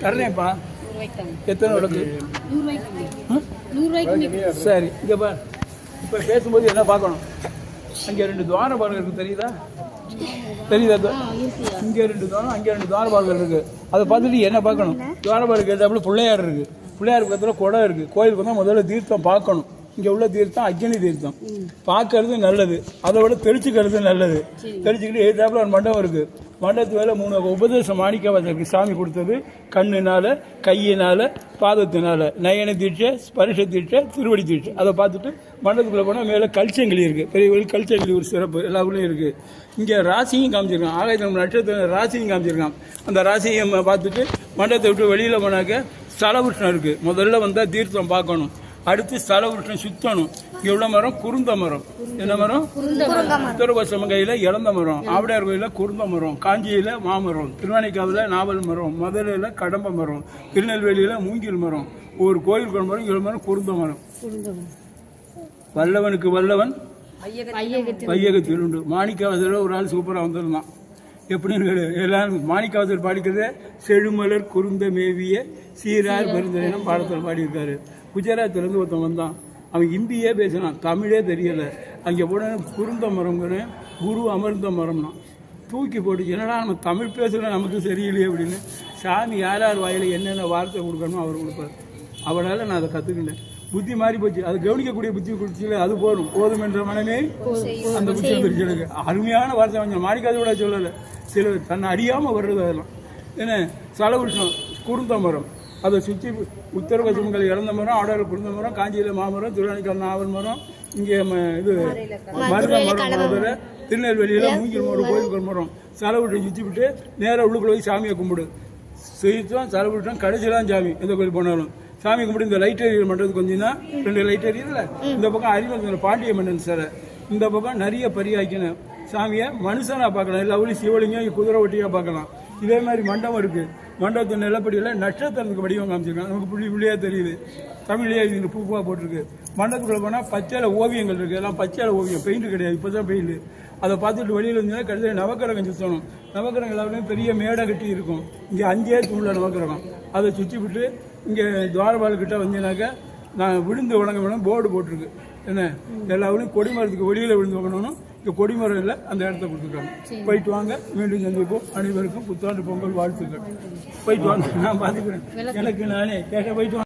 தரேன்ப்பா. எத்தனை விளக்கு? சரி, இங்கே பா. இப்போ பேசும்போது என்ன பார்க்கணும்? அங்கே 2 துவாரபாலகர் இருக்குது, தெரியுதா? இங்கே 2 துவாரம், அங்கே 2 துவாரபாலகர் இருக்குது. அதை பார்த்துட்டு என்ன பார்க்கணும்? துவாரபாலகர் ஏற்றாப்புல பிள்ளையார் இருக்குது. பிள்ளையார் பக்கத்தில் குடம் இருக்குது. கோயிலுக்கு வந்தால் முதல்ல தீர்த்தம் பார்க்கணும். இங்கே உள்ள தீர்த்தம் அக்னி தீர்த்தம். பார்க்கறது நல்லது, அதை விட தெளிச்சுக்கிறது நல்லது. தெளிச்சுக்கிட்டு ஏற்றாப்புல ஒரு மண்டபம் இருக்குது. மண்டபத்து வேலை 3 உபதேசம் மாணிக்கவாசருக்கு சாமி கொடுத்தது. கண்ணுனால, கையினால, பாதத்தினால, நயன தீட்சை, ஸ்பரிச தீட்சை, திருவடி தீட்சை. அதை பார்த்துட்டு மண்டபத்துக்குள்ளே போனால் மேலே கல்ச்சங்கிலி இருக்குது. பெரிய கோயில் கல்ச்சங்கிலி ஒரு சிறப்பு எல்லா ஊர்லேயும் இருக்குது. இங்கே ராசியும் காமிச்சிருக்கான். ஆகாயத்தில் நட்சத்திர ராசியும் காமிச்சிருக்கான். அந்த ராசியை பார்த்துட்டு மண்டபத்தை விட்டு வெளியில் போனாக்க ஸ்தலபுருஷன் இருக்குது. முதல்ல வந்தால் தீர்த்தம் பார்க்கணும். அடுத்து ஸ்தலபுருஷன் சுத்தணும். இங்கே உள்ள மரம் குருந்த மரம். என்ன மரம்? உத்தரவசம கையில் இளந்த மரம். ஆவடையார் கோயிலில் குருந்த மரம். காஞ்சியில் மாமரம். திருவானைக்காவில் நாவல் மரம். மதுரையில் கடம்ப மரம். திருநெல்வேலியில் மூங்கில் மரம். ஒரு கோயில் கொண்ட மரம் 7 மரம் குருந்த மரம். வல்லவனுக்கு வல்லவன் வையகத்தில் உண்டு. மாணிக்கவாசர் ஒரு ஆள் சூப்பராக வந்துருந்தான். எப்படின்னு எல்லாரும் மாணிக்கவாசர் பாடிக்கிறது செழுமலர் குருந்த மேவிய சீரார் பெருந்தனம் பாடத்தில் பாடியிருக்காரு. குஜராத்திலேருந்து ஒருத்தன் வந்தான். அவன் ஹிந்தியே பேசினான், தமிழே தெரியலை. அங்கே போன குருந்த மரம்ங்கிற குரு அமர்ந்த மரம்னா தூக்கி போட்டு என்னடா நம்ம தமிழ் பேசுகிற நமக்கு சரியில்லையே அப்படின்னு. சாமி யார் வாயில் என்னென்ன வார்த்தை கொடுக்கணுமோ அவர் கொடுப்பார். அவனால் நான் அதை கற்றுக்கிட்டேன். புத்தி மாறி போச்சு. அது கவனிக்கக்கூடிய புத்தி குடிச்சில அது போதும் என்ற மனமே அந்த புத்தி வந்துருச்சு எனக்கு. அருமையான வார்த்தை கொஞ்சம் மாணிக்காத கூட சொல்லலை. சில தன்னை அறியாமல் வர்றது அதெல்லாம். ஏன்னா சலபுருஷம் குருந்த மரம், அதை சுற்றி உத்தரவசமங்கள் இறந்த மரம், ஆடாவில் குருந்த மரம், காஞ்சியில் மாமரம், திருவானைக்கால் நாவல் மரம், இங்கே இது மருத மரம், மதுரை திருநெல்வேலியில் மூங்கில் மரம், கோயில் மரம். சலபுருஷம் சுற்றி விட்டு நேராக உள்ளுக்குள்ள போய் சாமியை கும்பிடு. சுயித்தம் சலபுருஷம் கடைசிலாம் சாமி எந்த கோயில் போனாலும் சாமி கும்பிட்டு இந்த லைட் எரியல் பண்ணுறது கொஞ்சம்னா 2 லைட் எரியுதுல. இந்த பக்கம் அறிவன் பாண்டிய மன்னன் சிலை, இந்த பக்கம் நிறைய பரியாக்கணும். சாமியை மனுஷனாக பார்க்கலாம். எல்லா ஊரிலும் சிவலிங்கம் குதிரை ஒட்டியாக பார்க்கலாம். இதே மாதிரி மண்டபம் இருக்குது. மண்டபத்து நிலப்படியில் நட்சத்திரத்துக்கு வடிவம் காமிச்சிருக்காங்க. நமக்கு புள்ளியாக தெரியுது. தமிழ்லேயே இது பூவாக போட்டிருக்கு. மண்டபத்துக்குள்ளே போனால் பச்சையில் ஓவியங்கள் இருக்குது. எல்லாம் பச்சையில் ஓவியம், பெயிண்ட் கிடையாது, இப்போ தான் பெயிண்ட். அதை பார்த்துட்டு வெளியில் இருந்தீங்கன்னா கடைசியில் நவக்கிரகம் சுற்றணும். நவக்கிரகம் எல்லாருமே பெரிய மேடை கட்டி இருக்கும். இங்கே 5 தூணில் நவக்கிரகம். அதை சுற்றி விட்டு இங்கே துவாரபாலகிட்ட வந்தீங்கன்னாக்கா நான் விழுந்து வணங்க வேணும் போர்டு போட்டிருக்கு. என்ன எல்லா ஊரும் கொடிமரத்துக்கு வெளியில் விழுந்து வாங்கணும். இங்கே கொடிமரம் இல்லை, அந்த இடத்த கொடுத்துருக்காங்க. போயிட்டு வாங்க, மீண்டும் சந்திப்போம். அனைவருக்கும் புத்தாண்டு பொங்கல் வாழ்த்துக்கள். போயிட்டு வாங்க, நான் பார்த்துக்கிறேன். எனக்கு நானே கேட்க போயிட்டு வாங்க.